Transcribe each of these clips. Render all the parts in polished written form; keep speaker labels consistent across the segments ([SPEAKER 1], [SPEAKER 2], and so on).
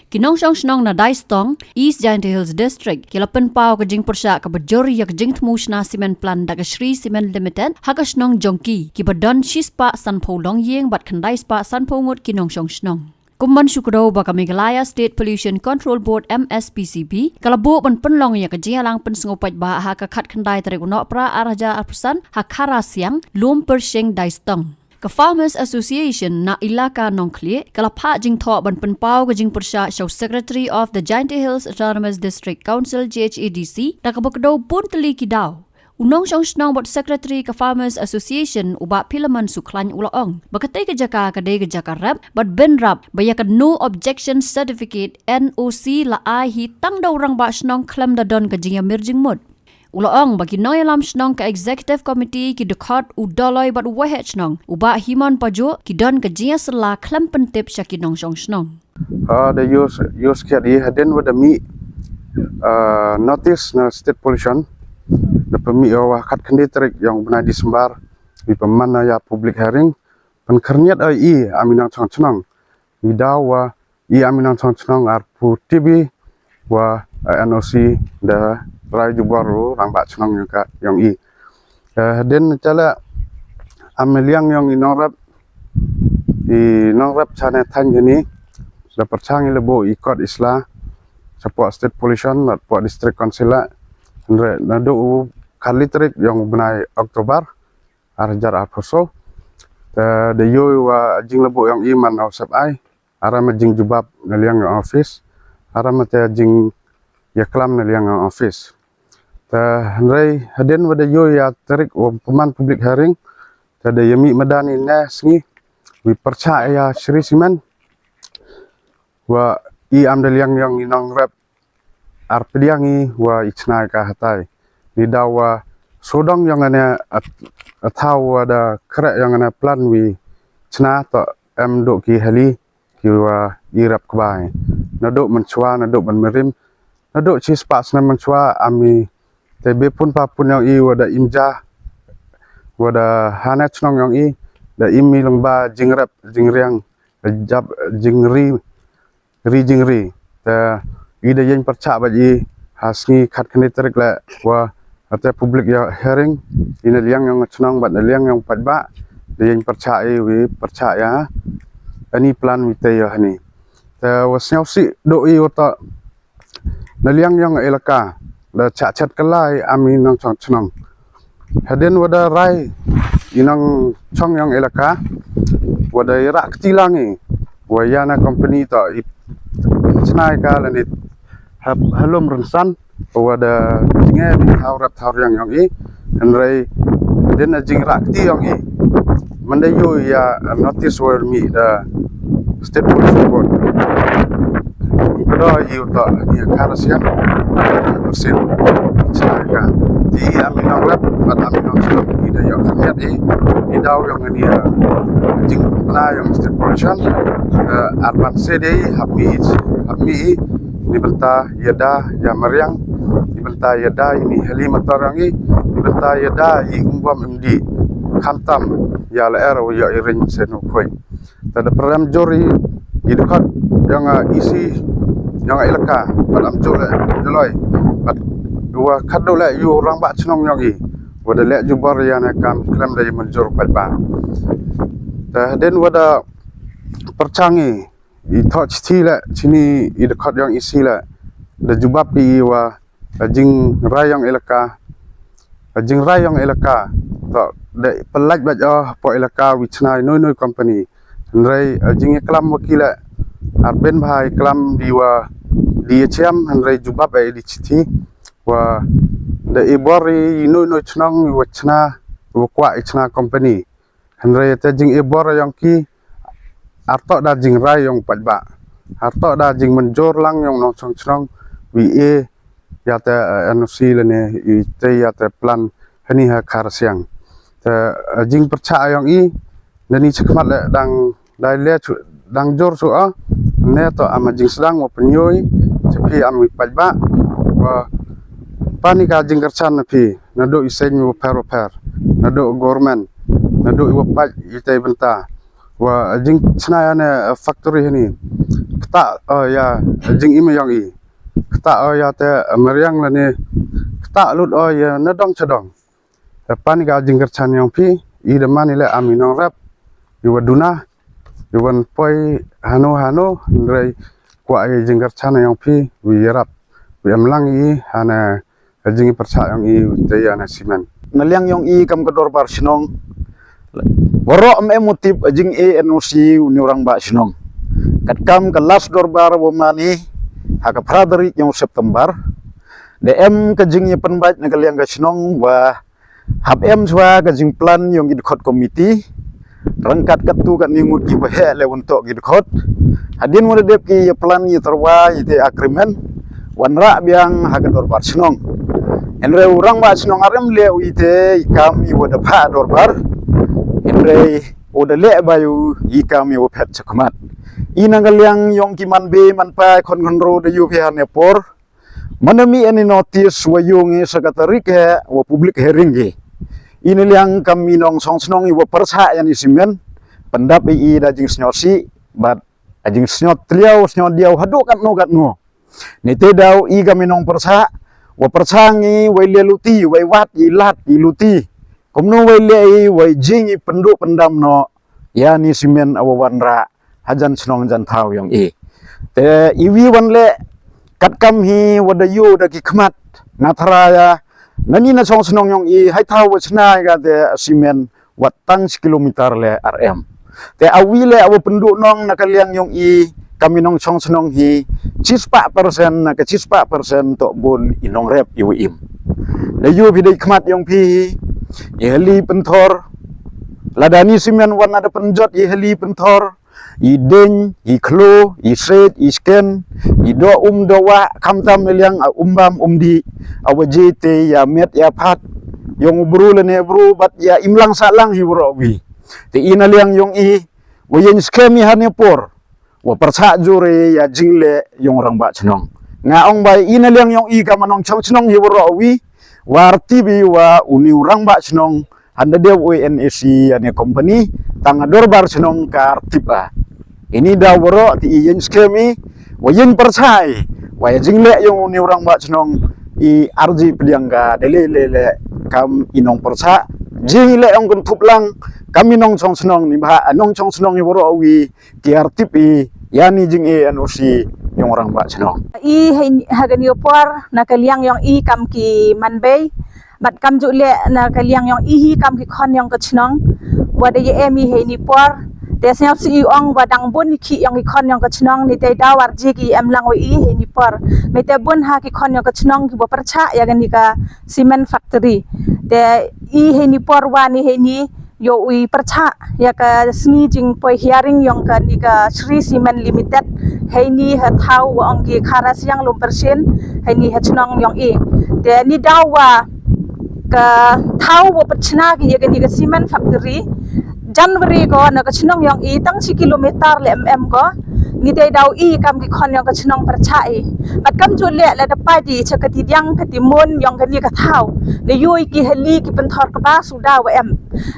[SPEAKER 1] Kinong snong na Daistong, East Giant Hills District, kilapan pao kajing persya kabajori ya kajing tmush na cement plan daga Shri Cement Limited, hagasnong jongki, kibadon shispa sanpo long yeng bat kandai spa sanpo ngut kinong snong. Kumban syukro baka Meghalaya State Pollution Control Board MSPCB kalabo ban penlong ya kajialang pensengopat ba ha kakat kendai tarik unok pra araja arpusan hakara siang lum persing Daistong. Ka Farmers Association na ilaka nongkli kalapa jing tho ban penpau ka jing persya show Secretary of the Giant Hills Autonomous District Council GHADC da kabakdo pun teli kidaw. Unong snong bot Secretary ka Farmers Association uba pilaman suklan ulaong. Bakatay ka jaka kadai ka jaka rap but ben rap bayaka no objection certificate NOC la ai hi tang daw rang ba snong klem da don ka jing emerging mod. Ulaong bagi noy alam snong ka Executive Committee ki dekat udaloy bat wehet snong uba himan pajo ki don ka jing sela klem pentip syakinong snong.
[SPEAKER 2] The use kadi haden with the me notice na state pollution na pemi awah kat kandidatek yang benar disembar di pemana ya public hearing penkerniat ai aminang chong widaw wa aminang chong arpu TV wa NOC da raju baru rambak chong yang den cala ameliang yang inorap chane tan jeni da percang lebo ikot isla support state pollution support district council nado kali terik yang benai Oktober arjar aposo de yo wa jing lebo yang iman au sap ai arama jing jubab naliang office arama te jing yaklam naliang office Henry haden wada yo ya terik peman public hearing tada yami madani ne sngi wi percaya Shri Cement wa amdaliang yang inang rap arpediangi wa ichnai ka hatai ni dawa sodang yang ana atau ada krek yang ana plan wi chna to dok ki hali ki wa irap kbai nadok menchua nadok merim nadok chi spas na menchua ami tebe pun papun yang wada inja wada hanet snong yang da imi lengba jingrap jingriang jab jingri jingri ta ida yang percak bagi hasni kat kandidatek la wa ate public ya hearing ina liang yang senang bat liang yang padba yang percak wi percaya ani plan wite ya hani ta wasnyau si doi wata liang yang elaka da chat kelai amin nang senang haden wada rai inang chong yang elaka wada rak tilangi wayana company ta chnai ka lanit halum rensan wada jinge di thau yang enrai den jing rakti yang mendayo ya notice word me the state pollution board kedo yu ta ni karasian persen caka di aminang rap bat aminang sudah ida ya kerja di daw yang ni jing na yang state pollution arban cd happy ni benta yada ya mariang ni benta yada ini heli matarangi ni benta yada i umbam md khantam ya la ero ya iring seno koi tada program jori i dekat yang isi yang elaka balam joloi bat dua kadole yu orang bak chnong yang wada lek jubar ya na kam klam da menjur palba ta den wada percangi i touch tila sini i dekat yang isi la da jubab pi wa jing rayang elaka to da pelaj baja po elaka wichna noi company nrai jing klam wakila arben bhai klam diwa DHM nrai jubab ai di chithi wa da ibori noi chnang wachna wakwa ichna company nrai ta jing ibor yang ki arto da jing rai yang padba arto da jing menjor lang yang nong chong VA ya ta NOC lene ite ya ta plan hani ha karsiang ta jing percaya yang nani chakmat le dang dai le dang jor so ne to ama jing sedang mo penyoy cepi am padba wa pani ka jing kersan pi nado isen wo per nado government nado wo paj ite benta wa jing snaya ne factory hani kata ya jing ime yang i kata ya te meriang la ni kata lut ya nadong chadong pan ga jing kerchan yang pi i de mani le aminong rap iwaduna iwan poi hano ndrai kwa ai jing kerchan yang pi wi rap wi amlang i hana jing persa yang i te ya na simen
[SPEAKER 3] naliang yang i kam kedor bar sinong warok me motif jing NOC uni orang ba sinong kat kam ke last dorbar womani haka Frederick yang September DM ke jing penbat na kaliang ga sinong wa hab swa ke jing plan yang gidkhot komiti rangkat katu kan ningut ki bahe le untuk gidkhot hadin mo dep ki plan yi terwa ite agreement wanra biang haka dorbar sinong enre urang ba sinong arem le ite ikam i wada pha dorbar enre oda le bayu ikam i wapet chakmat inanggal yang yong kiman be man pa kon ro de yu phe ne por manami any notice wa yung sekretari ke wa public hearing ge ini liang kami nong song snong i wa persa yan isimen pendap i da jing snyosi bat ajing snot tliau snot diau hadu kat no ni te dau i kami nong persa wa persangi wa leluti wa wat i lat i luti komno wa le wa jing i pendu pendam no ya ni simen awanra hajan snong jan thau yang te iwi wan le kat kam hi wada yu da ki khmat na tharaya nani na song snong yang hai thau wa chna ga te simen wat tang kilometer le rm te awi le aw pendu nong na kaliang yang kami nong song snong hi 90% na ka 90% to bon inong rep iwim le yu bi dei khmat yang pi heli penthor ladani simen wan ada penjot heli penthor i deng i klo i set i scan i do dowa kamtam liang umbam umdi awajete ya met ya phat yong bru le ne bru bat ya imlang salang hi rowi te ina liang yong i wayen skemi hane por wa persa jure ya jingle yong rang ba chnong nga ong bai ina liang yong i kamanong chong chnong hi rowi warti bi wa uni urang ba chnong handa de NAC ane company tangador bar chnong kar tipa ini dah waro ti yen skemi wayen persai wa jingle yung ni orang ba chnong i arji pediangga dele le kam inong persa jingle yung kun thuplang kami nong chong snong ni ba nong chong snong ni waro wi ti artipi yani jing NOC yung orang ba chnong
[SPEAKER 4] i hagani opor na kaliang yung i kam ki manbei bat kam ju le na kaliang yung i kam ki khon yung ka chnong wada ye emi he ni por te senyap si ong wadang bun ki yang ikon yang kecnong ni te dawar ji ki emlang wi he ni por me te bun ha ki kon yang kecnong ki bo percha ya gani ka cement factory te i he ni por wa ni he ni yo wi percha ya ka sngi jing poi hearing yang ka ni ka Sri Cement Limited he ni ha thau wa ong ki khara siang lum persen he ni ha chnong yang i te ni dawa ka thau bo perchna ki ya gani ka cement factory January ko na kachnong yang i tang si kilometer le ko ni te dau i kam ki khon yang kachnong perchai bat kam ju le la dapai di chakati diang katimun yang kani ka thau le yoi ki heli ki penthor ka ba su da wa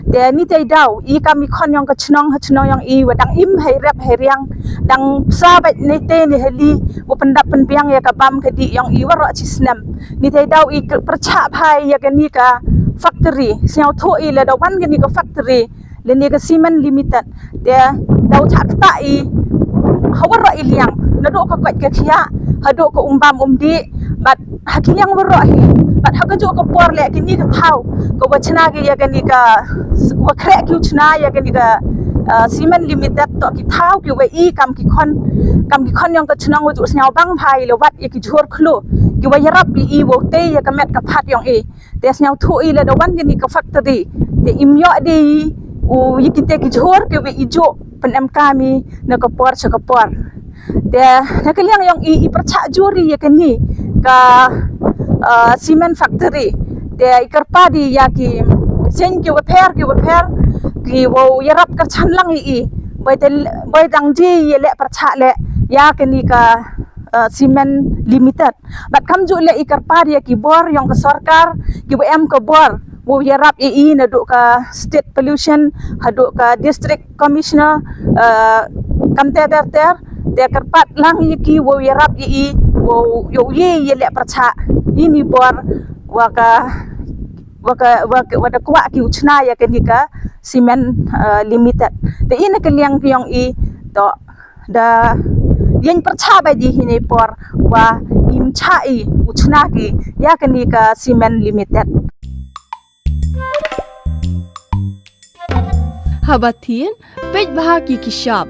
[SPEAKER 4] de ni te dau i kam ki khon yang kachnong yang i wa dang im hai rap hai riang dang sa ba ni te ni heli wa pendap penpiang ya ka bam kadi yang i wa ro chi snam ni te dau i percha phai ya kani ka factory siau tho i le da wan kani ka factory Leni ke Cement Limited dia dau tak tai hawar iliang nado ka kwat ke khia hado ko umbam umdi bat hakiliang waro hi bat haka jo ko por le kini ka thau ko wachna ke ya gani ka wakre ki uchna ya gani ka Cement Limited to ki thau ki we I kam ki khon yang ka chnang wo ju snyau bang phai le wat ya ki jhor khlo ki wa yarap I wo te ya ka met ka phat yang te snyau thu I le da wan gani ka factory te imyo de yikite ki jhor ke we ijo penem kami na kapor sa kapor de nakaliang yang I percha juri ya kani ka cement factory de ikarpa di ya ki sen ki we pher ki wo yarap ka chanlang I boy dang ji ye le percha le ya kani ka Cement Limited bat kam ju le ikarpa di ya ki bor yang ke sarkar ki em ka bor wo yarap i na do ka state pollution hado ka district commissioner kamte ter แต่กระปัดลังยกีwo yarap yi wo yo ye le percha ini bor waka kwa ki uchna ya kenika cement limited te ina kaliang piong I to da yen percha ba di hini por wa im cha I uchna ki ya kenika cement limited
[SPEAKER 5] Habatin, pej bahagi ki shop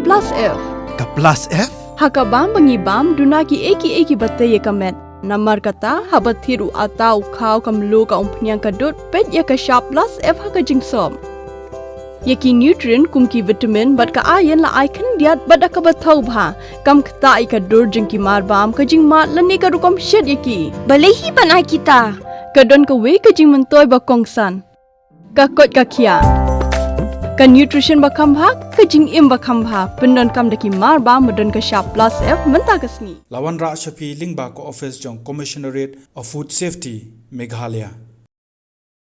[SPEAKER 5] plus F.
[SPEAKER 6] Ka plus F?
[SPEAKER 5] Hakabam bangibam dunaki eki batay kamet. Namar kata habathiru atau kau kamlu ka umpnyang kadut pej ya ka shop plus F haka jingsom. Yaki nutrient kumki vitamin bat ka ayan la icon diat bat ka bathau bha kam kata I ka dur jingki marbam ka jing mat lani ka rukom shed yaki.
[SPEAKER 7] Balehi banai kita.
[SPEAKER 5] Kadon ka we ka jing mentoy ba kongsan. Ka kot ka kia. Ka nutrition bakam bha ka jing im bakam bha pendon kam daki mar ba modon ka shop plus F menta kasni
[SPEAKER 6] Lawan Ra Shafi Lingba ko office jong Commissionerate of Food Safety Meghalaya